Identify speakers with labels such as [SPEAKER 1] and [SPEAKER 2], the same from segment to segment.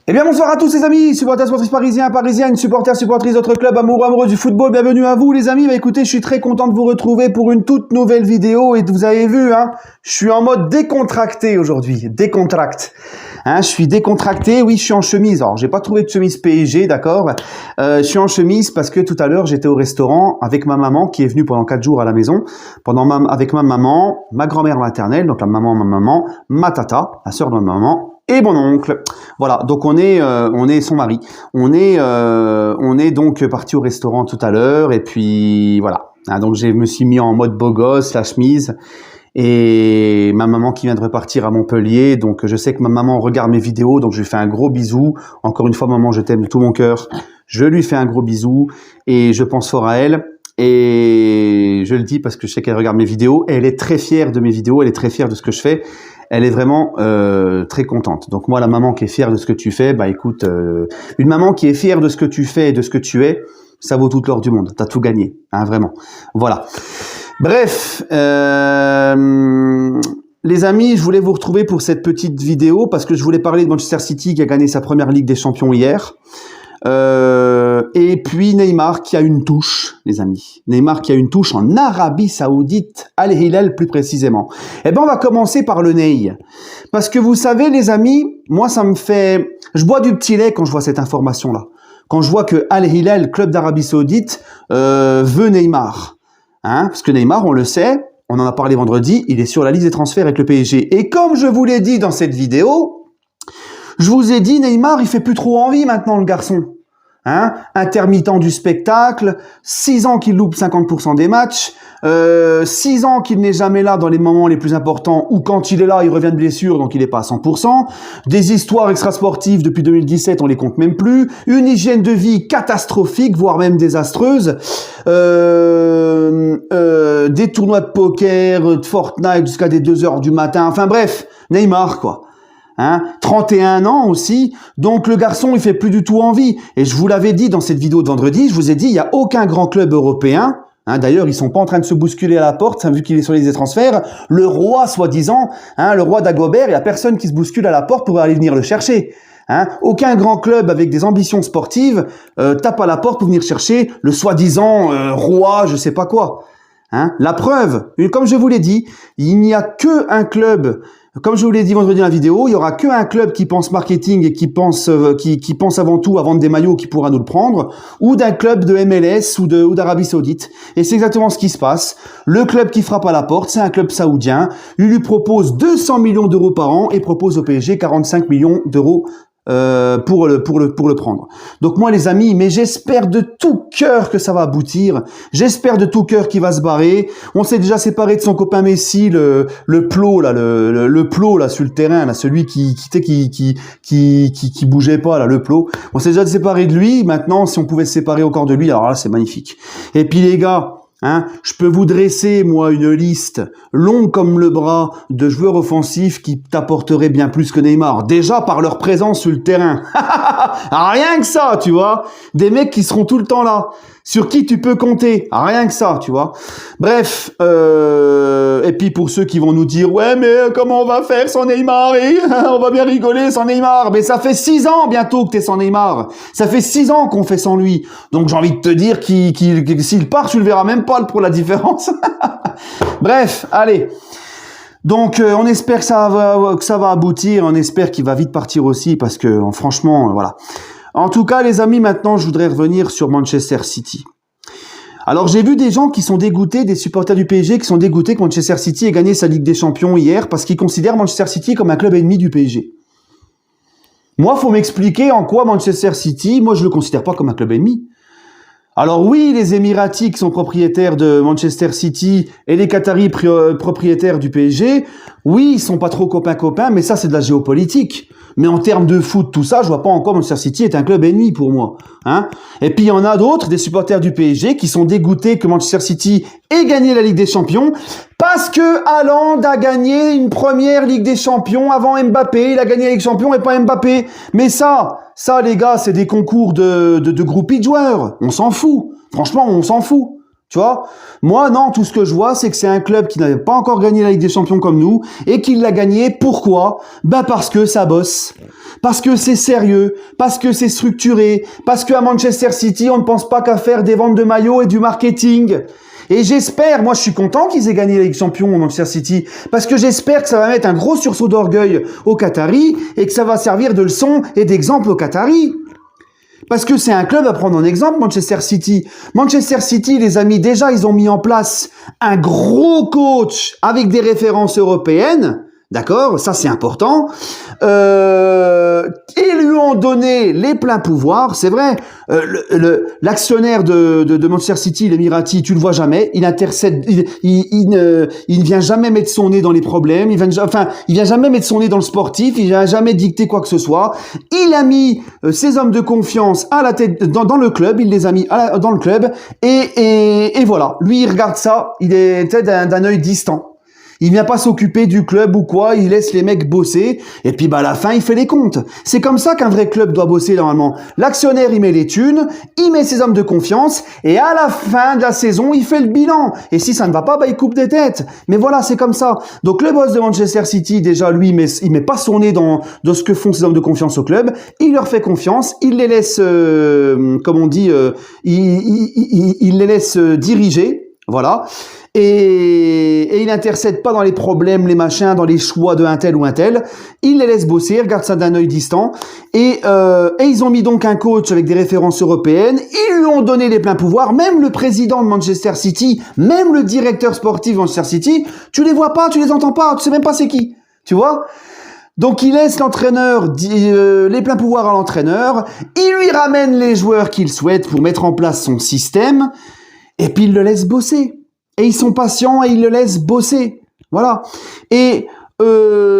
[SPEAKER 1] Eh bien bonsoir à tous les amis, supporters sportifs parisiens, parisiennes, supporters, supportrices d'autres clubs, amoureux du football, bienvenue à vous les amis. Bah écoutez, je suis très content de vous retrouver pour une toute nouvelle vidéo et vous avez vu, je suis en mode décontracté aujourd'hui, décontracte. Je suis décontracté, oui je suis en chemise, alors j'ai pas trouvé de chemise PSG, d'accord, je suis en chemise parce que tout à l'heure j'étais au restaurant avec ma maman qui est venue pendant 4 jours à la maison, avec ma maman, ma grand-mère maternelle, donc la maman, ma tata, la sœur de ma maman, et mon oncle. Voilà, donc on est son mari. On est donc parti au restaurant tout à l'heure et puis voilà. Donc je me suis mis en mode beau gosse, la chemise et ma maman qui vient de repartir à Montpellier. Donc je sais que ma maman regarde mes vidéos, donc je lui fais un gros bisou. Encore une fois, maman, je t'aime de tout mon cœur. Je lui fais un gros bisou et je pense fort à elle. Et je le dis parce que je sais qu'elle regarde mes vidéos. Elle est très fière de mes vidéos, elle est très fière de ce que je fais. Elle est vraiment très contente. Donc moi, la maman qui est fière de ce que tu fais, bah écoute, une maman qui est fière de ce que tu fais et de ce que tu es, ça vaut toute l'or du monde. T'as tout gagné, vraiment. Voilà. Bref, les amis, je voulais vous retrouver pour cette petite vidéo parce que je voulais parler de Manchester City qui a gagné sa première Ligue des Champions hier. Et puis Neymar qui a une touche, les amis. Neymar qui a une touche en Arabie Saoudite, Al Hilal plus précisément. Eh ben, on va commencer par le Ney. Parce que vous savez, les amis, moi, ça me fait... Je bois du petit lait quand je vois cette information-là. Quand je vois que Al Hilal, club d'Arabie Saoudite, veut Neymar. Parce que Neymar, on le sait, on en a parlé vendredi, il est sur la liste des transferts avec le PSG. Et comme je vous l'ai dit dans cette vidéo, je vous ai dit, Neymar, il fait plus trop envie maintenant, le garçon. Intermittent du spectacle, 6 ans qu'il loupe 50% des matchs, 6 ans qu'il n'est jamais là dans les moments les plus importants, ou quand il est là, il revient de blessure, donc il n'est pas à 100%, des histoires extrasportives depuis 2017, on les compte même plus, une hygiène de vie catastrophique, voire même désastreuse, des tournois de poker, de Fortnite jusqu'à des 2 heures du matin, enfin bref, Neymar quoi. 31 ans aussi, donc le garçon il fait plus du tout envie. Et je vous l'avais dit dans cette vidéo de vendredi, je vous ai dit il n'y a aucun grand club européen, d'ailleurs ils sont pas en train de se bousculer à la porte, vu qu'il est sur les liste des transferts, le roi soi-disant, le roi d'Agobert, il n'y a personne qui se bouscule à la porte pour aller venir le chercher. Aucun grand club avec des ambitions sportives tape à la porte pour venir chercher le soi-disant roi je sais pas quoi. La preuve, comme je vous l'ai dit, il n'y a que un club. Comme je vous l'ai dit vendredi dans la vidéo, il y aura qu'un club qui pense marketing et qui pense avant tout à vendre des maillots qui pourra nous le prendre, ou d'un club de MLS ou d'Arabie Saoudite. Et c'est exactement ce qui se passe. Le club qui frappe à la porte, c'est un club saoudien. Il lui propose 200 millions d'euros par an et propose au PSG 45 millions d'euros pour le prendre. Donc moi les amis, mais j'espère de tout cœur que ça va aboutir. J'espère de tout cœur qu'il va se barrer. On s'est déjà séparé de son copain Messi, le plot là, le plot là sur le terrain là, celui qui bougeait pas là, le plot. On s'est déjà séparé de lui. Maintenant, si on pouvait se séparer encore de lui, alors là c'est magnifique. Et puis les gars. Je peux vous dresser, moi, une liste longue comme le bras de joueurs offensifs qui t'apporteraient bien plus que Neymar. Déjà par leur présence sur le terrain. Rien que ça, tu vois. Des mecs qui seront tout le temps là. Sur qui tu peux compter. Rien que ça, tu vois. Bref, et puis pour ceux qui vont nous dire, ouais, mais comment on va faire sans Neymar on va bien rigoler sans Neymar. Mais ça fait 6 ans bientôt que t'es sans Neymar. Ça fait 6 ans qu'on fait sans lui. Donc j'ai envie de te dire que s'il part, tu le verras même pas pour la différence. Bref, allez. Donc on espère que ça va aboutir. On espère qu'il va vite partir aussi parce que franchement, voilà. En tout cas, les amis, maintenant, je voudrais revenir sur Manchester City. Alors, j'ai vu des gens qui sont dégoûtés, des supporters du PSG qui sont dégoûtés que Manchester City ait gagné sa Ligue des Champions hier parce qu'ils considèrent Manchester City comme un club ennemi du PSG. Moi, faut m'expliquer en quoi Manchester City, moi, je le considère pas comme un club ennemi. Alors oui, les Émiratis qui sont propriétaires de Manchester City et les Qataris propriétaires du PSG, oui, ils sont pas trop copains, mais ça, c'est de la géopolitique. Mais en termes de foot, tout ça, je vois pas encore Manchester City est un club ennemi pour moi. Et puis il y en a d'autres, des supporters du PSG, qui sont dégoûtés que Manchester City ait gagné la Ligue des Champions, parce que Haaland a gagné une première Ligue des Champions avant Mbappé. Il a gagné la Ligue des Champions et pas Mbappé. Mais ça les gars, c'est des concours de groupies de joueurs. On s'en fout. Franchement, on s'en fout. Tu vois? Moi, non, tout ce que je vois, c'est que c'est un club qui n'avait pas encore gagné la Ligue des Champions comme nous, et qui l'a gagné. Pourquoi? Ben parce que ça bosse. Parce que c'est sérieux, parce que c'est structuré, parce qu'à Manchester City, on ne pense pas qu'à faire des ventes de maillots et du marketing. Et j'espère, moi je suis content qu'ils aient gagné la Ligue des Champions au Manchester City, parce que j'espère que ça va mettre un gros sursaut d'orgueil aux Qataris, et que ça va servir de leçon et d'exemple aux Qataris. Parce que c'est un club à prendre en exemple, Manchester City. Manchester City, les amis, déjà, ils ont mis en place un gros coach avec des références européennes. D'accord? Ça, c'est important. Et lui ont donné les pleins pouvoirs. C'est vrai, l'actionnaire de Manchester City, l'Emirati, tu le vois jamais. Il intercède, il ne vient jamais mettre son nez dans les problèmes. Il vient jamais mettre son nez dans le sportif. Il vient jamais dicter quoi que ce soit. Il a mis ses hommes de confiance à la tête, dans le club. Il les a mis dans le club. Et voilà. Lui, il regarde ça. Il est d'un œil distant. Il vient pas s'occuper du club ou quoi, il laisse les mecs bosser, et puis à la fin, il fait les comptes. C'est comme ça qu'un vrai club doit bosser normalement. L'actionnaire, il met les thunes, il met ses hommes de confiance, et à la fin de la saison, il fait le bilan. Et si ça ne va pas, il coupe des têtes. Mais voilà, c'est comme ça. Donc le boss de Manchester City, déjà, lui, il met pas son nez dans ce que font ses hommes de confiance au club, il leur fait confiance, il les laisse, comme on dit, il les laisse diriger. Voilà. Et il n'intercède pas dans les problèmes, les machins, dans les choix de un tel ou un tel. Il les laisse bosser, regarde ça d'un œil distant. Et ils ont mis donc un coach avec des références européennes. Ils lui ont donné les pleins pouvoirs. Même le président de Manchester City, même le directeur sportif de Manchester City, tu les vois pas, tu les entends pas, tu sais même pas c'est qui. Tu vois? Donc il laisse l'entraîneur les pleins pouvoirs à l'entraîneur. Il lui ramène les joueurs qu'il souhaite pour mettre en place son système. Et puis il le laisse bosser. Et ils sont patients et ils le laissent bosser. Voilà. Et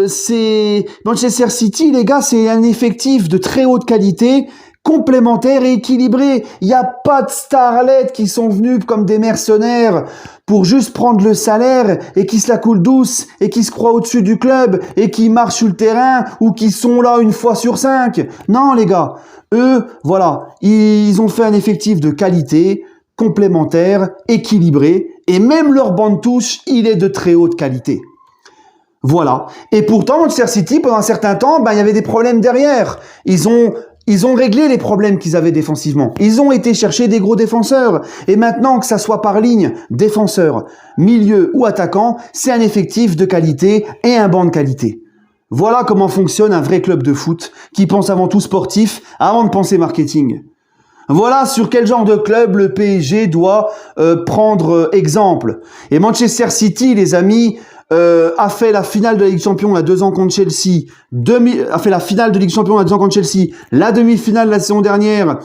[SPEAKER 1] c'est Manchester City, les gars, c'est un effectif de très haute qualité, complémentaire et équilibré. Il n'y a pas de starlets qui sont venus comme des mercenaires pour juste prendre le salaire et qui se la coulent douce et qui se croient au-dessus du club et qui marchent sur le terrain ou qui sont là une fois sur 5. Non, les gars. Eux, voilà. Ils ont fait un effectif de qualité, complémentaire, équilibré, et même leur banc de touche, il est de très haute qualité. Voilà. Et pourtant, Manchester City, pendant un certain temps, il y avait des problèmes derrière. Ils ont réglé les problèmes qu'ils avaient défensivement. Ils ont été chercher des gros défenseurs. Et maintenant, que ça soit par ligne, défenseur, milieu ou attaquant, c'est un effectif de qualité et un banc de qualité. Voilà comment fonctionne un vrai club de foot qui pense avant tout sportif avant de penser marketing. Voilà sur quel genre de club le PSG doit prendre exemple. Et Manchester City, les amis, a fait la finale de la Ligue des Champions il y a 2 ans contre Chelsea, a fait la finale de Ligue des Champions il y a 2 ans contre Chelsea, la demi-finale la saison dernière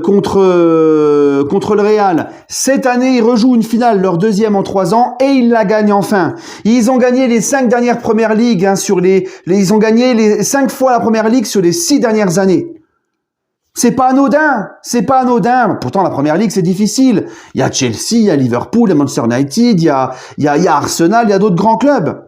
[SPEAKER 1] contre le Real. Cette année, ils rejouent une finale, leur 2e en 3 ans, et ils la gagnent enfin. Ils ont gagné les 5 dernières Premières Ligues, ils ont gagné les 5 fois la Première Ligue sur les 6 dernières années. C'est pas anodin. Pourtant, la Première Ligue, c'est difficile. Il y a Chelsea, il y a Liverpool, il y a Manchester United, il y a Arsenal, il y a d'autres grands clubs.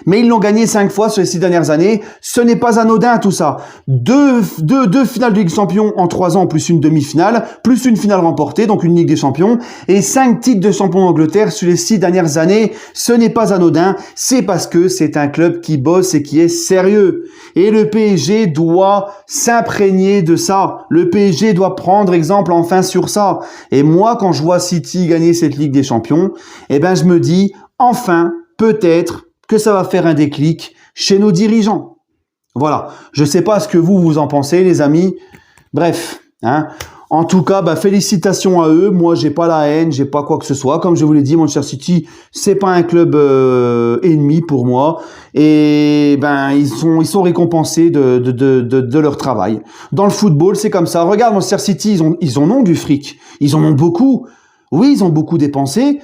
[SPEAKER 1] Mais ils l'ont gagné 5 fois sur les 6 dernières années. Ce n'est pas anodin, tout ça. Deux finales de Ligue des Champions en 3 ans, plus une demi-finale, plus une finale remportée, donc une Ligue des Champions, et 5 titres de champion d'Angleterre sur les 6 dernières années. Ce n'est pas anodin. C'est parce que c'est un club qui bosse et qui est sérieux. Et le PSG doit s'imprégner de ça. Le PSG doit prendre exemple enfin sur ça. Et moi, quand je vois City gagner cette Ligue des Champions, je me dis, enfin, peut-être, que ça va faire un déclic chez nos dirigeants. Voilà. Je sais pas ce que vous en pensez, les amis. Bref, hein. En tout cas, félicitations à eux. Moi, j'ai pas la haine, j'ai pas quoi que ce soit. Comme je vous l'ai dit, Manchester City, c'est pas un club ennemi pour moi. Et ils sont récompensés de leur travail. Dans le football, c'est comme ça. Regarde, Manchester City, ils en ont du fric. Ils en ont beaucoup. Oui, ils ont beaucoup dépensé.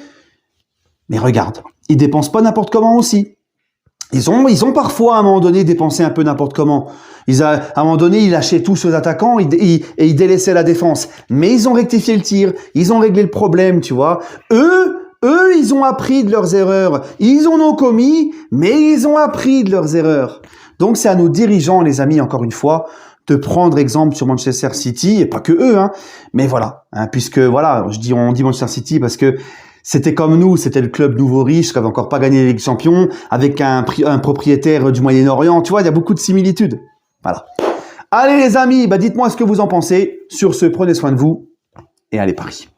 [SPEAKER 1] Mais regarde, ils dépensent pas n'importe comment aussi. Ils ont parfois, à un moment donné, dépensé un peu n'importe comment. À un moment donné, ils lâchaient tous aux attaquants et ils délaissaient la défense. Mais ils ont rectifié le tir. Ils ont réglé le problème, tu vois. Eux, ils ont appris de leurs erreurs. Ils en ont commis, mais ils ont appris de leurs erreurs. Donc, c'est à nos dirigeants, les amis, encore une fois, te prendre exemple sur Manchester City, et pas que eux, hein, mais voilà, hein, puisque voilà, on dit Manchester City parce que c'était comme nous, c'était le club nouveau riche qui avait encore pas gagné la Ligue des Champions, avec un propriétaire du Moyen-Orient, tu vois, il y a beaucoup de similitudes. Voilà. Allez les amis, bah dites-moi ce que vous en pensez. Sur ce, prenez soin de vous et allez Paris.